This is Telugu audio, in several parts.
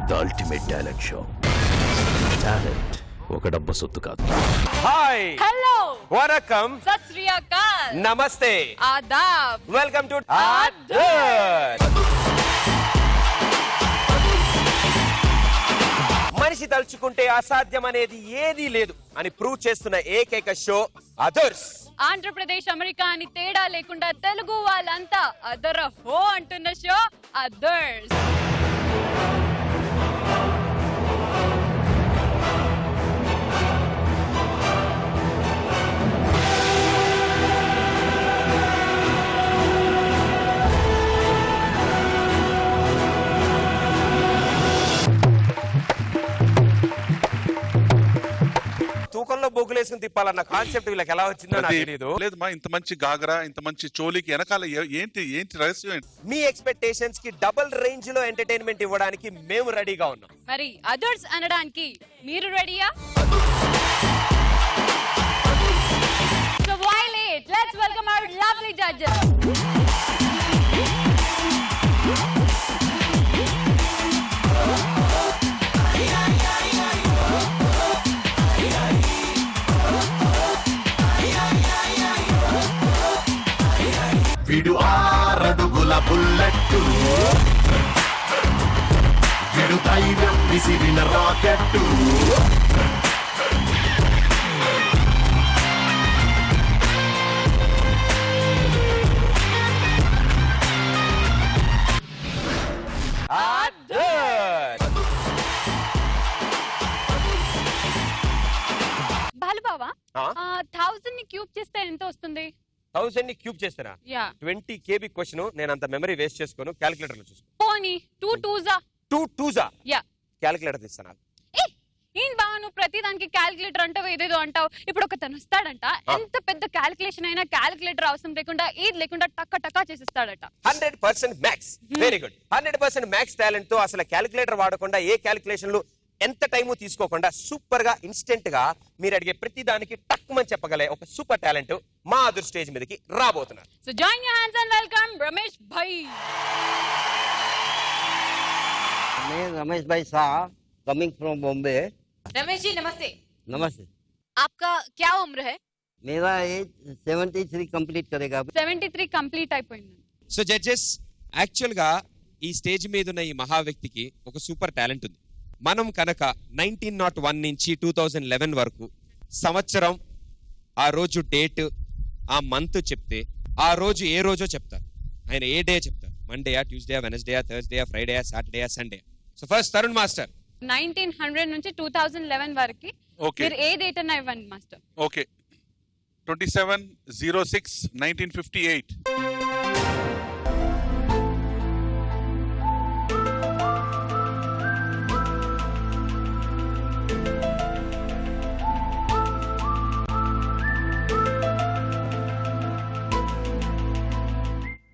The ultimate talent show. Talent ఒక డబ్బు సొత్తు కాదు. హాయ్, హలో, వనకం, సత్ శ్రీ అకాల్, నమస్తే, ఆదాబ్, వెల్కమ్ టు ఆదర్శ్. మనిషి తలుచుకుంటే అసాధ్యం అనేది ఏదీ లేదు అని ప్రూవ్ చేస్తున్న ఏకైక షో అదర్స్. ఆంధ్రప్రదేశ్, అమెరికా అని తేడా లేకుండా తెలుగు వాళ్ళంతా అదర్ హో అంటున్న షో అదర్స్. తూకంలో బొగ్గులేసుకుని తిప్పాలన్న కాన్సెప్ట్ వీళ్ళకి ఎలా వచ్చిందో నాకు తెలియదు. లేదు మా ఇంత మంచి గాగరా, ఇంత మంచి చోలీకి వెనకాల ఏంటి రహస్యం ఏంటి? మీ ఎక్స్పెక్టేషన్స్ కి డబుల్ రేంజ్ లో ఎంటర్టైన్మెంట్ ఇవ్వడానికి మేము రెడీగా ఉన్నాం. మరి అదర్స్ అనడానికి మీరు రెడీయా? So why late? Let's welcome our lovely judges. విడు 6 అడుగుల బుల్లెట్టు, విడు ధైర్యం విసిరిన రాకెట్టు. బాలుబావా, 1000 ని క్యూబ్ చేస్తే ఎంత వస్తుంది? 1000 ని క్యూబ్ చేస్తారా? 20 KB క్వశ్చన్. నేను అంత మెమరీ వేస్ట్ చేసుకోను, క్యాలిక్యులేటర్ లో చూసుకో. పోనీ 2 2s 2 2s యా, క్యాలిక్యులేటర్ తీస్తాను. ఏం బావ నువ్వు ప్రతి దానికి క్యాలిక్యులేటర్ అంటావు, ఏదేదో అంటావు. ఇప్పుడు ఒక తను వస్తాడంట, ఎంత పెద్ద క్యాలిక్యులేషన్ అయినా క్యాలిక్యులేటర్ అవసరం లేకుండా, ఏది లేకుండా టక్క టక్కా చేసిస్తాడట. 100% maths. Very good. 100% maths talent తో అసలు క్యాలిక్యులేటర్ వాడకుండా, ఏ క్యాలిక్యులేషన్లు ఎంత టైము తీసుకోకుండా సూపర్ గా ఇన్స్టెంట్ గా మీరు అడిగే ప్రతి దానికి టక్కుమని చెప్పగలే ఒక సూపర్ టాలెంట్ మా అదర్ స్టేజ్ మీదకి రాబోతున్నారు. So join your hands and welcome Ramesh Bhai. मैं रमेश भाई शाह, कमिंग फ्रॉम बॉम्बे. रमेश जी नमस्ते. नमस्ते. आपका क्या उम्र है? मेरा एज 73 कंप्लीट करेगा. 73 కంప్లీట్ అయిపోయింది. సో జడ్జెస్, యాక్చువల్ గా ఈ స్టేజ్ మీద ఉన్న ఈ మహా వ్యక్తికి ఒక సూపర్ టాలెంట్ ఉంది. మనం కనుక 1901 నుంచి 2011 వరకు సంవత్సరం, ఆ రోజు డేట్, ఆ మంత్ చెప్తే ఆ రోజు ఏ రోజో చెప్తారు. ఆయన ఏ డే చెప్తారు. మండేయా, Tuesday, Wednesday, Thursday, Friday, Saturday, Sunday. So first Tarun master. 1900 నుంచి 2011 వరకు మీరు ఏ డేట్ అన్నా ఇవ్వండి master. Okay, 27/06/1958.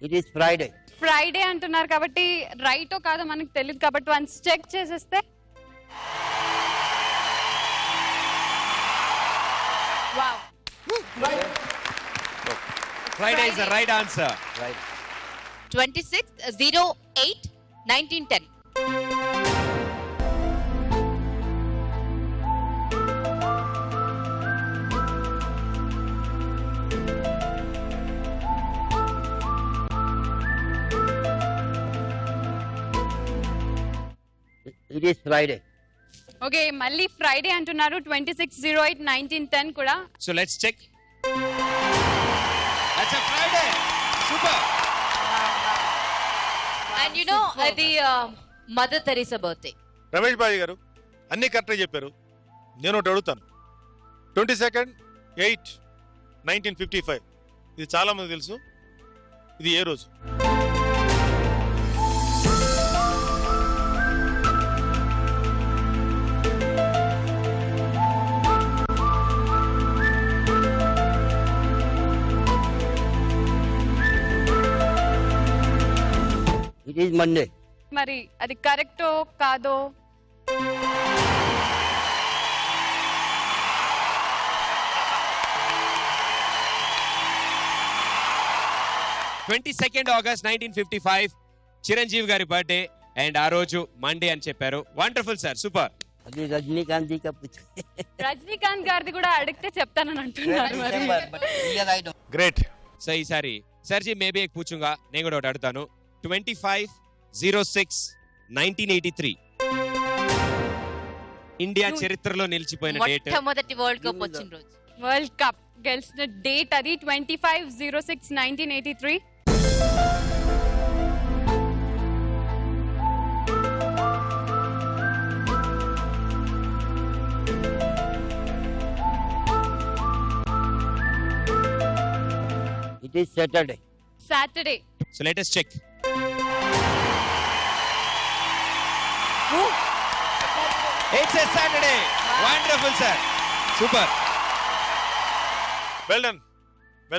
It is Friday. Friday అంటున్నారు కాబట్టి రైటో కాదో మనకు తెలియదు కాబట్టి వన్స్ చెక్ చేసేస్తే. Wow, Friday is the right answer. Right. 26/08/1910. It is Friday. Okay, మళ్ళీ ఫ్రైడే అంటున్నారు. 26/08/1910 కూడా. So let's check. That's a Friday. Super. And you know, అది mother Teresa birthday. Ramesh Babu గారు అన్ని కరెక్ట్గా చెప్పారు. నేను ఒకటి అడుగుతాను. 22/08/1955 ఇది చాలా మంది తెలుసు. ఇది ఏ రోజు? It is Monday. మరి అది కరెక్టో కాదో? 22nd August 1955 చిరంజీవి గారి బర్త్డే. అండ్ ఆ రోజు మండే అని చెప్పారు. Wonderful sir, super. अभी रजनीकांत जी का पूछे రజనీకాంత్ గారిది కూడా అడిగితే చెప్తానని అంటున్నారు మరి. గ్రేట్. సో ఈసారి సార్ జీ మేబీ एक पूछूंगा, నేను కూడా ఒకటి అడుగుతాను. 25/06/1983 ఇండియా చరిత్రలో నిలిచిపోయిన డేట్. మొట్టమొదటి వరల్డ్ కప్ వచ్చిన రోజు. వరల్డ్ కప్ గెలిచిన డేట్ అది 25/06/1983. It is Saturday. Saturday. So let us check. It's a Saturday. Wonderful sir. Super. Well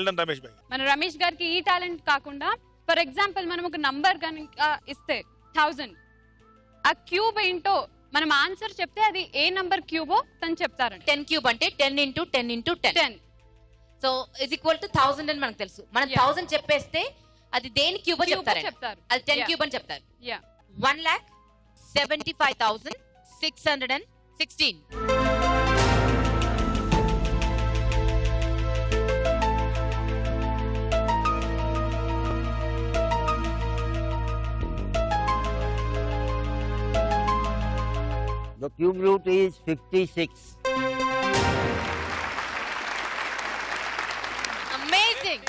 done Ramesh Bhai. మన రమేష్ గారికి ఈ టాలెంట్ కాకుండా ఫర్ ఎగ్జాంపుల్ మనం ఒక నంబర్ కనుక ఇస్తే 1000, ఆ క్యూబ్ ఏంటో మనం ఆన్సర్ చెప్తే అది ఏ నంబర్ క్యూబో తను చెప్తారండి. 10 క్యూబ్ అంటే 10 × 10 × 10. 10. సో ఇస్ ఈక్వల్ టు 1000 అని మనకు తెలుసు. మనం 1000 చెప్పేస్తే అది దేని క్యూబో చెప్తారు. అది 10 క్యూబ్ అని చెప్తారు. 1,75,616. The cube root is 56. Amazing.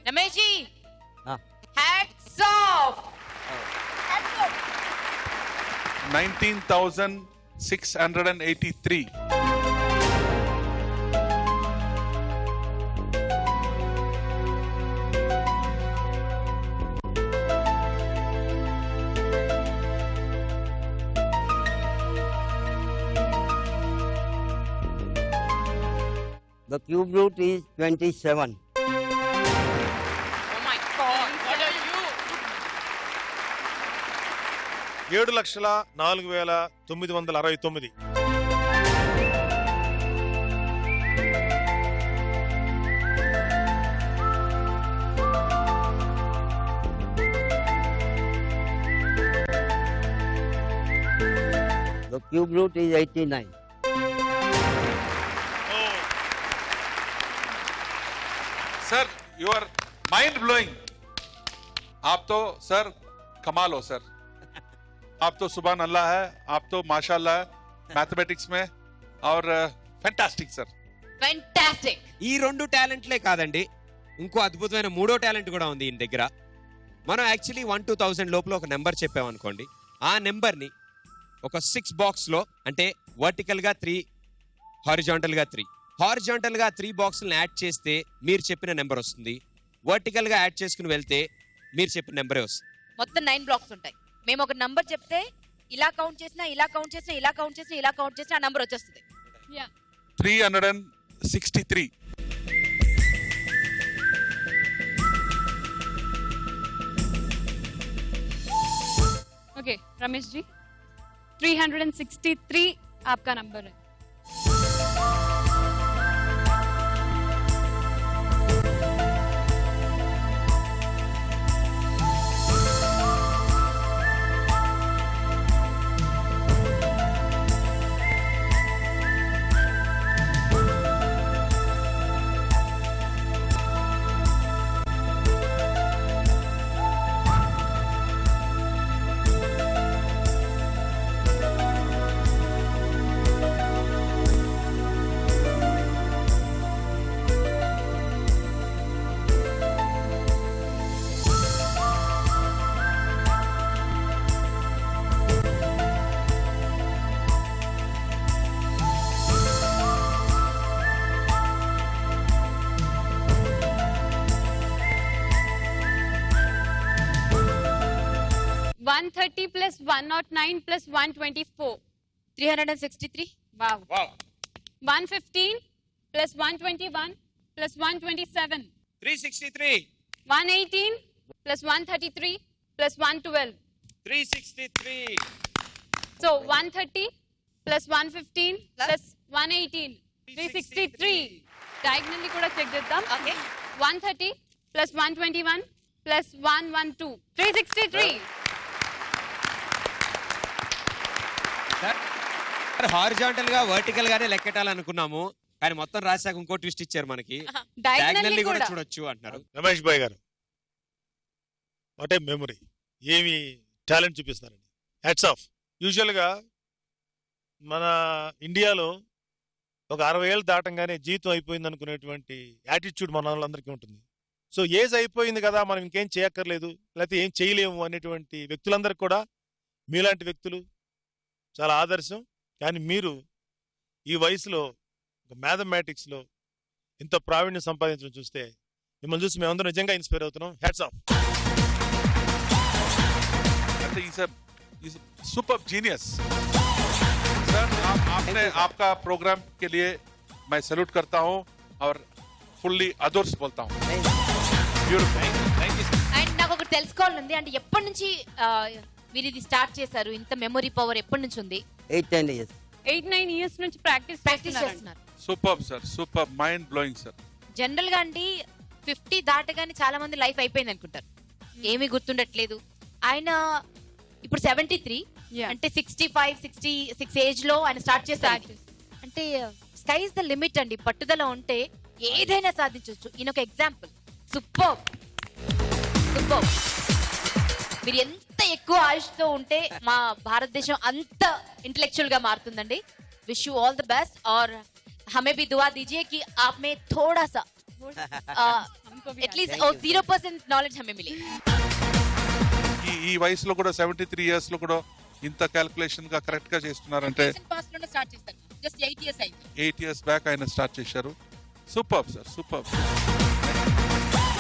Ramesh ji, हाँ. hats off. 19,683. The cube root is 27. Oh my God. What are you? 7,04,969. The cube root is 89. Sir you are mind blowing. आप तो सर कमाल हो सर. आप तो सुभान अल्लाह है, आप तो माशाल्लाह है मैथमेटिक्स में और फैंटास्टिक सर. Fantastic. ఈ రెండు టాలెంట్లే కాదండి, ఇంకో అద్భుతమైన మూడో టాలెంట్ కూడా ఉంది ఈయన దగ్గర. మనం యాక్చువల్లీ 1-2,000 లోపల ఒక నెంబర్ చెప్పామనుకోండి, ఆ నెంబర్ని ఒక 6 బాక్స్లో, అంటే వర్టికల్గా 3, హారిజాంటల్గా 3, హారిజాంటల్గా 3 బాక్స్లను యాడ్ చేస్తే మీరు చెప్పిన నెంబర్ వస్తుంది. వర్టికల్గా యాడ్ చేసుకుని వెళ్తే మీరు చెప్పిన నెంబరే వస్తుంది. మొత్తం 9 బ్లాక్స్ ఉంటాయి. మేము ఒక నంబర్ చెప్తే ఇలా కౌంట్ చేసినా, ఇలా కౌంట్ చేసినా, ఇలా కౌంట్ చేసినా, ఇలా కౌంట్ చేసినా ఆ నంబర్ వచ్చేస్తుంది. 363. ओके रमेश जी, 363 आपका नंबर है. +130 +109 +124. 363. Wow. 115 +121 +127. 363. 118 +133 +112. 363. So 130 +115 +118. 363. Diagonally kuda check cheddam. Okay. 130 +121 +112. 363. Horizontal గా వర్టికల్ గానే లెక్కెట్టాలనుకున్నాము, కానీ మొత్తం రాశాక ఇంకో ట్విస్ట్ ఇచ్చారు మనకి. డయాగ్నల్లీ కూడా చూడొచ్చు అంటున్నారు. రమేష్ భాయ్ గారు, వాట్ ఏ మెమరీ, ఏమి టాలెంట్ చూపిస్తారండి. Hats off. యూజువల్గా మన ఇండియాలో ఒక 60 ఏళ్ళు దాటంగానే జీవితం అయిపోయింది అనుకునేటువంటి యాటిట్యూడ్ మన వాళ్ళందరికీ ఉంటుంది. సో ఏజ్ అయిపోయింది కదా, మనం ఇంకేం చేయక్కర్లేదు, లేకపోతే ఏం చేయలేము అనేటువంటి వ్యక్తులందరికీ కూడా మీలాంటి వ్యక్తులు చాలా ఆదర్శం. కానీ మీరు ఈ వయసులో మ్యాథమెటిక్స్లో ఇంత ప్రావీణ్యం సంపాదించడం చూస్తే మిమ్మల్ని చూసి మేమందరం నిజంగా ఇన్స్పైర్ అవుతున్నాం. Hats off. Super genius sir. आपने आपका प्रोग्राम के लिए मैं सैल्यूट करता हूं और फुल्ली अदर्स बोलता हूं. అండ్ నాకు ఒకటి తెలుసుకోవాలండి, అంటే ఎప్పటి నుంచి మీరు ఇది స్టార్ట్ చేశారు? ఇంత మెమరీ పవర్ ఎప్పటి నుంచి ఉంది? 8-10 years. 8-9 ఇయర్స్ నుంచి ప్రాక్టీస్ చేస్తున్నారు. Super sir, super, mind blowing sir. General గా అండి 50 దాటగానే చాలా మంది లైఫ్ అయిపోయింది అనుకుంటారు, ఏమీ గుర్తుండట్లేదు. ఆయన ఇప్పుడు 73, అంటే 65-66 ఏజ్ లో ఆయన స్టార్ట్ చేశారు. అంటే స్కై ఇస్ ద లిమిట్ అండి. పట్టుదల ఉంటే ఏదైనా సాధించవచ్చు. ఈయన ఒక ఎగ్జాంపుల్. Super super. మీరు ఎంత ఎక్కువ ఆయుష్తో ఉంటే మా భారతదేశం అంత ఇంటెలెక్చువల్ గా మారుతుందండి. Wish you all the best और हमें भी दुआ दीजिए कि आप में थोड़ा सा एटलीस्ट 0% नॉलेज हमें मिले. ఈ వయసులో కూడా 73 ఇయర్స్ లో కూడా ఇంత క్యాల్కులేషన్ గా కరెక్ట్ గా చేస్తున్నారంటే పాస్ట్ లోనే స్టార్ట్ చేశారు. జస్ట్ 8 ఇయర్స్ అయింది. 8 ఇయర్స్ బ్యాక్ ఆయన స్టార్ట్ చేశారు. Super sir, super.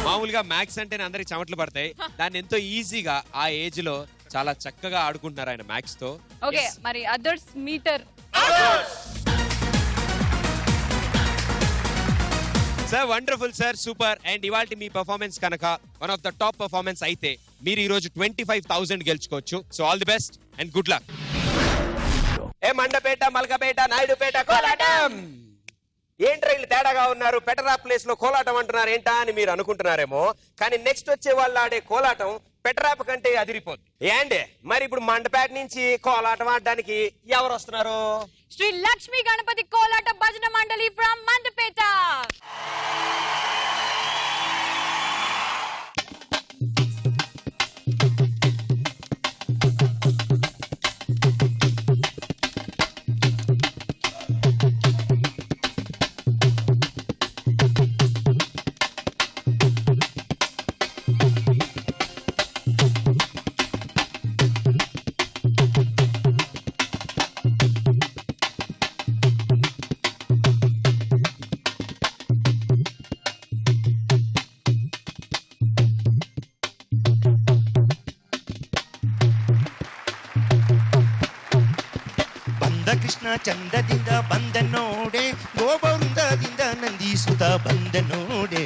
మామూలుగా మ్యాథ్స్ అంటే అందరికి చెమటలు పడతాయి, దాన్ని ఎంతో ఈజీగా ఆ ఏజ్ లో చాలా చక్కగా ఆడుకుంటున్నారు ఆయన మ్యాథ్స్ తో. ఓకే, మరి others metre sir wonderful sir, super. And ఇవాల్టి మీ పర్ఫార్మెన్స్ కనుక one of the top performance అయితే మీరు ఈ రోజు 25,000 గెలుచుకోవచ్చు. So all the best and good luck. ఏ మండపేట, మల్కపేట, నాయుడుపేట, కోలాటం. ఏంట్రా వీళ్ళు తేడాగా ఉన్నారు, పెటరా ప్లేస్ లో కోలాటం అంటున్నారు ఏంటా అని మీరు అనుకుంటున్నారేమో. కానీ నెక్స్ట్ వచ్చే వాళ్ళు ఆడే కోలాటం పెటరాప్ కంటే అదిరిపోద్ది. ఏంటి మరి ఇప్పుడు మండపేట నుంచి కోలాటం ఆడడానికి ఎవరు వస్తున్నారు? శ్రీ లక్ష్మీ గణపతి కోలాట భజన మండలి ఫ్రమ్ మండపేట. ಕೃಷ್ಣ ಚಂದದಿಂದ ಬಂದ ನೋಡೆ, ಗೋಬವೃಂದದಿಂದ ನಂದೀಸುತ್ತ ಬಂದ ನೋಡೆ.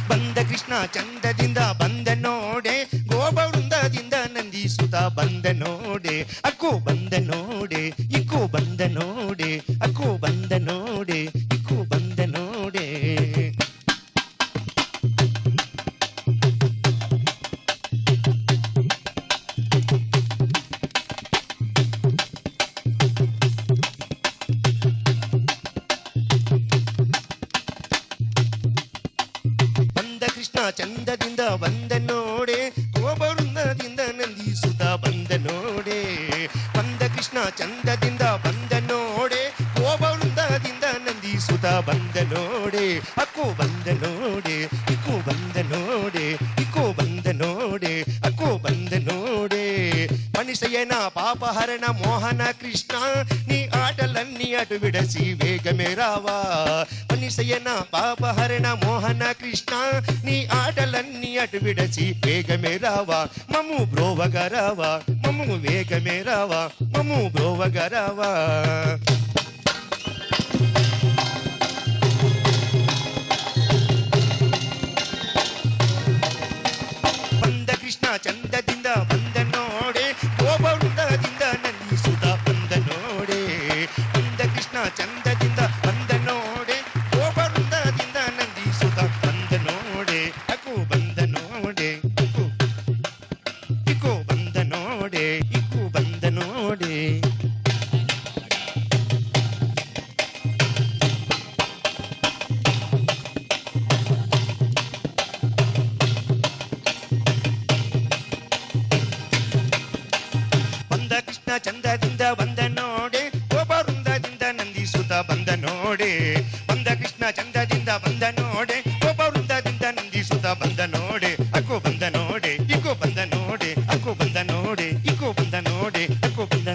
ಬಂದ ಕೃಷ್ಣ ಚಂದದಿಂದ ಬಂದ ನೋಡೆ, ಗೋಬವೃಂದದಿಂದ ನಂದೀಸುತ್ತ ಬಂದ ನೋಡೆ. ಅಕ್ಕೂ ಬಂದ ನೋಡೆ, ಇಕ್ಕೂ ಬಂದ ನೋಡೆ, ಅಕ್ಕೂ ಬಂದ ನೋಡೆ, ಇಕ್ಕೂ ಬಂದ ನೋಡೆ. ಚಂದದಿಂದ ಬಂದ ನೋಡೆ, ಗೋಬವೃಂದದಿಂದ ನಂದೀಸುತ್ತ ಬಂದ ನೋಡೆ. ಬಂದ ಕೃಷ್ಣ ಚಂದದಿಂದ ಬಂದ ನೋಡೆ, ಗೋಬವೃಂದದಿಂದ ನಂದೀಸುತ್ತ ಬಂದ ನೋಡೆ. ಅಕ್ಕೂ ಬಂದ ನೋಡೆ, ಇಕ್ಕೂ ಬಂದ ನೋಡೆ, ಇಕ್ಕೂ ಬಂದ ನೋಡೆ, ಅಕ್ಕೂ ಬಂದ ನೋಡೆ. మనిషయన పాపహరణ మోహన కృష్ణ, నీ ఆటలన్నీ అటు విడసి వేగమే రావా. మనిషయన పాపహరణ మోహన కృష్ణ, నీ ఆటలన్నీ అటు విడసి వేగమే రావా. మమ్ము బ్రోవగా రావా, మమ్ము వేగమే రావా, మమ్ము బ్రోవగా రావా. ಬಂದ ಕೃಷ್ಣ ಚಂದದಿಂದ ಬಂದ ನೋಡೆ, ಗೋಬವೃಂದದಿಂದ ನಂದೀಸುತ್ತ ಬಂದ ನೋಡೆ. ಬಂದ ಕೃಷ್ಣ ಚಂದದಿಂದ ಬಂದ ನೋಡೆ, ಗೋಬವೃಂದದಿಂದ ನಂದೀಸುತ್ತ ಬಂದ ನೋಡೆ. ಅಕ್ಕೂ ಬಂದ ನೋಡೆ, ಇಕ್ಕೂ ಬಂದ ನೋಡೆ, ಇಕ್ಕೂ ಬಂದ ನೋಡೆ. ಚಂದದಿಂದ ಬಂದ ನೋಡೆ ಗೋಪವೃಂದದಿಂದ ನಂದಿಸುತ್ತ ಬಂದ ನೋಡೆ ಬಂದ ಕೃಷ್ಣ ಚಂದದಿಂದ ಬಂದ ನೋಡೆ ಗೋಪವೃಂದದಿಂದ ನಂದಿಸುತ್ತ ಬಂದ ನೋಡೆ ಅಕ್ಕೋ ಬಂದ ನೋಡೆ ಇಕ್ಕೋ ಬಂದ ನೋಡೆ ಅಕ್ಕೋ ಬಂದ ನೋಡೆ ಇಕ್ಕೋ ಬಂದ ನೋಡೆ ಅಕ್ಕೋ ಬಂದ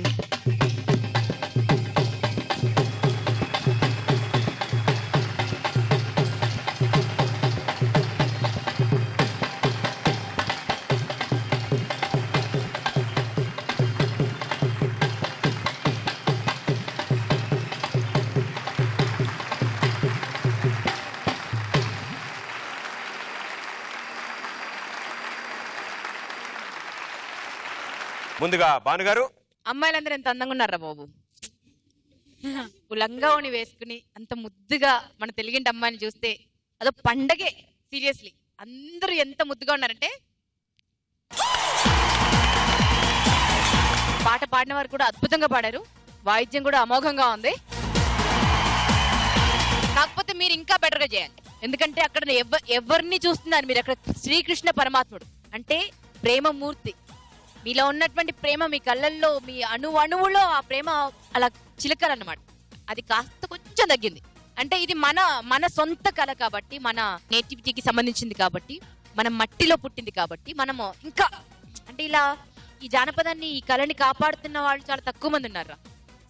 ముందుగా భానుగారు. అమ్మాయిలందరూ ఎంత అందంగా ఉన్నారా బాబు. లంగావణి వేసుకుని అంత ముద్దుగా మన తెలుగింటి అమ్మాయిని చూస్తే అదో పండగే. సీరియస్లీ అందరూ ఎంత ముద్దుగా ఉన్నారంటే. పాట పాడిన వారు కూడా అద్భుతంగా పాడారు, వాయిద్యం కూడా అమోఘంగా ఉంది. కాకపోతే మీరు ఇంకా బెటర్ గా చేయాలి, ఎందుకంటే అక్కడ ఎవరిని చూస్తున్నారు మీరు, అక్కడ శ్రీకృష్ణ పరమాత్ముడు అంటే ప్రేమమూర్తి. మీలో ఉన్నటువంటి ప్రేమ, మీ కళ్ళల్లో, మీ అణువులో ఆ ప్రేమ అలా చిలకలన్నమాట. అది కాస్త కొంచెం తగ్గింది. అంటే ఇది మన సొంత కళ కాబట్టి, మన నేటివిటీకి సంబంధించింది కాబట్టి, మన మట్టిలో పుట్టింది కాబట్టి మనము ఇంకా అంటే ఇలా ఈ జానపదాన్ని, ఈ కళని కాపాడుతున్న వాళ్ళు చాలా తక్కువ మంది ఉన్నారు.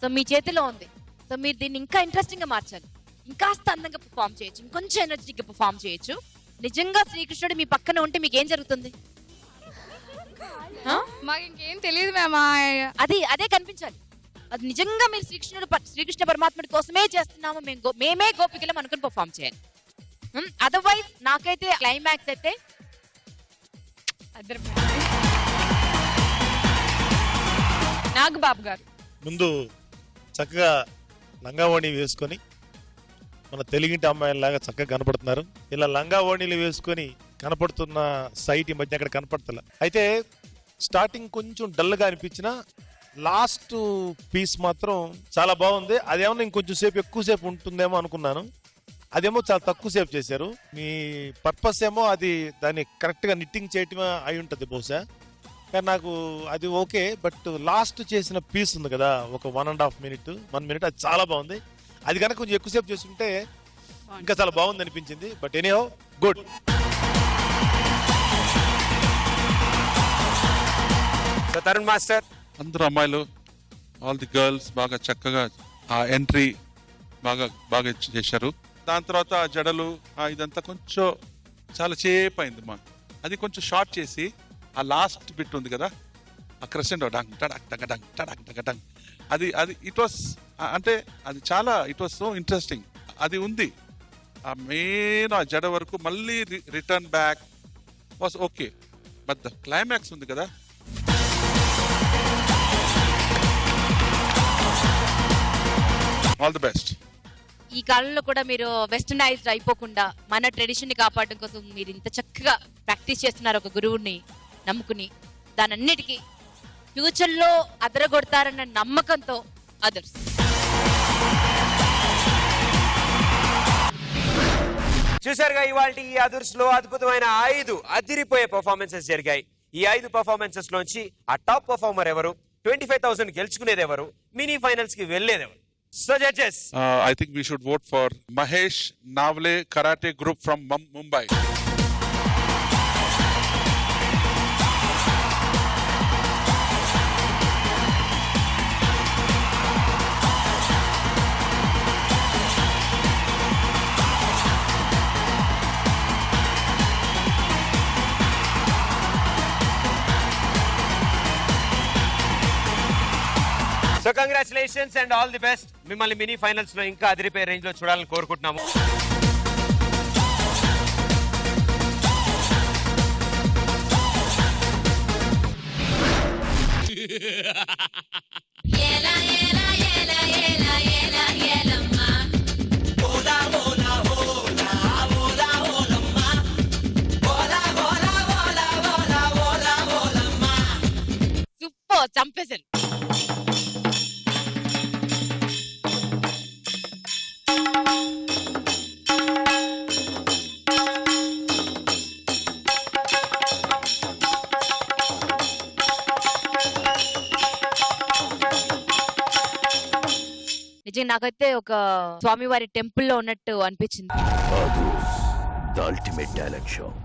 సో మీ చేతిలో ఉంది. సో మీరు దీన్ని ఇంకా ఇంట్రెస్టింగ్ గా మార్చాలి, ఇంకాస్త అందంగా పర్ఫామ్ చేయొచ్చు, ఇంకొంచెం ఎనర్జెటిక్ గా పర్ఫామ్ చేయొచ్చు. నిజంగా శ్రీకృష్ణుడు మీ పక్కన ఉంటే మీకు ఏం జరుగుతుంది? మాకు ఇంకేం తెలియదు మ్యామ్. అదే కనిపించాలి. అది నిజంగా మీరు శ్రీకృష్ణ పరమాత్ముడి కోసమే చేస్తున్నాము, మేమే గోపికలం అనుకుని పర్ఫామ్ చేయాలి. అదర్వైజ్ నాకైతే క్లైమాక్స్ అయితే నాగబాబు గారు ముందు చక్కగా లంగావోణి వేసుకొని మన తెలుగింటి అమ్మాయిలాగా చక్కగా కనపడుతున్నారు. ఇలా లంగావోణీలు వేసుకొని కనపడుతున్న సైట్ ఈ మధ్య అక్కడ కనపడతలే. అయితే స్టార్టింగ్ కొంచెం డల్గా అనిపించిన లాస్ట్ పీస్ మాత్రం చాలా బాగుంది. అదేమన్నా ఇంకొంచెం సేపు ఎక్కువసేపు ఉంటుందేమో అనుకున్నాను, అదేమో చాలా తక్కువ సేపు చేశారు. మీ పర్పస్ ఏమో అది దాన్ని కరెక్ట్గా నిట్టింగ్ చేయటమే అయి ఉంటుంది బహుశా, కానీ నాకు అది ఓకే. బట్ లాస్ట్ చేసిన పీస్ ఉంది కదా, ఒక 1.5 minute 1 minute, అది చాలా బాగుంది. అది కనుక కొంచెం ఎక్కువసేపు చేస్తుంటే ఇంకా చాలా బాగుంది అనిపించింది. But anyhow good. Tarun master. అందరూ అమ్మాయిలు, ఆల్ ది గర్ల్స్ బాగా చక్కగా ఆ ఎంట్రీ బాగా చేశారు. దాని తర్వాత ఆ జడలు ఇదంతా కొంచెం చాలా చేప్ అయింది మా. అది కొంచెం షార్ట్ చేసి ఆ లాస్ట్ బిట్ ఉంది కదా, ఆ క్రెసెండో డంగ్ టడక్ టక డంగ్ టడక్ టక డంగ్, అది ఇట్ వాస్ అంటే అది చాలా ఇట్ వాస్ సో ఇంట్రెస్టింగ్. అది ఉంది ఆ మెయిన్ ఆ జడ వరకు, మళ్ళీ return back was okay. But the climax ఉంది కదా, ఆల్ ది బెస్ట్. ఈ కాలంలో కూడా మీరు వెస్టర్నైజ్డ్ అయిపోకుండా మన ట్రెడిషన్ ని కాపాడడం కోసం మీరు ఇంత చక్కగా ప్రాక్టీస్ చేస్తున్నారు, ఒక గురువుని నమ్ముకుని. దానన్నిటికీ ఫ్యూచర్ లో అదరగొడతారన్న నమ్మకంతో అదర్స్. చూసారుగా ఇవాళ ఈ అదర్స్ లో అద్భుతమైన 5 అదిరిపోయే పర్ఫార్మెన్సెస్ జరిగాయి. ఈ 5 పర్ఫార్మెన్సెస్ లోంచి ఆ టాప్ పర్ఫార్మర్ ఎవరు, 25,000 గెలుచుకునేది ఎవరు, మినీ ఫైనల్స్ కి వెళ్లేది ఎవరు? So judges, I think we should vote for Mahesh Navle Karate Group from Mumbai. So congratulations and all the best. మిమ్మల్ని మినీ ఫైనల్స్ లో ఇంకా అదిరిపోయే రేంజ్ లో చూడాలని కోరుకుంటున్నాము. సూపర్, చంపేశారు. నిజంగా నాకైతే ఒక స్వామివారి టెంపుల్లో ఉన్నట్టు అనిపించింది. The ultimate talent show.